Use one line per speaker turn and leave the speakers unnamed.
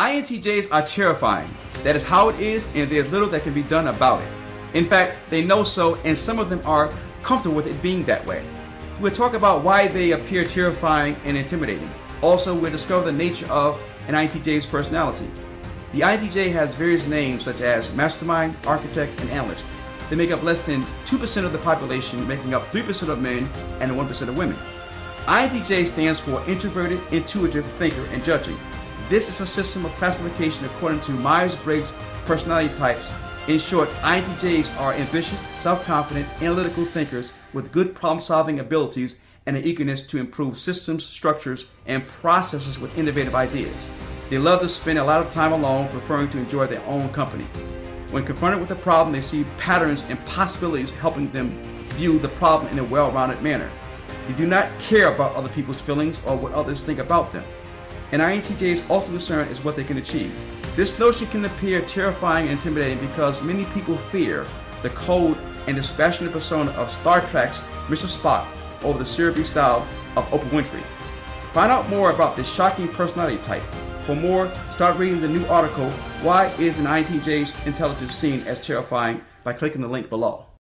INTJs are terrifying. That is how it is, and there's little that can be done about it. In fact, they know so, and some of them are comfortable with it being that way. We'll talk about why they appear terrifying and intimidating. Also, we'll discover the nature of an INTJ's personality. The INTJ has various names such as mastermind, architect, and analyst. They make up less than 2% of the population, making up 3% of men and 1% of women. INTJ stands for Introverted, Intuitive, Thinker, and Judging. This is a system of classification according to Myers-Briggs personality types. In short, INTJs are ambitious, self-confident, analytical thinkers with good problem-solving abilities and an eagerness to improve systems, structures, and processes with innovative ideas. They love to spend a lot of time alone, preferring to enjoy their own company. When confronted with a problem, they see patterns and possibilities, helping them view the problem in a well-rounded manner. They do not care about other people's feelings or what others think about them. An INTJ's ultimate concern is what they can achieve. This notion can appear terrifying and intimidating because many people fear the cold and dispassionate persona of Star Trek's Mr. Spock over the syrupy style of Oprah Winfrey. Find out more about this shocking personality type. For more, start reading the new article, Why is an INTJ's Intelligence Seen as Terrifying, by clicking the link below.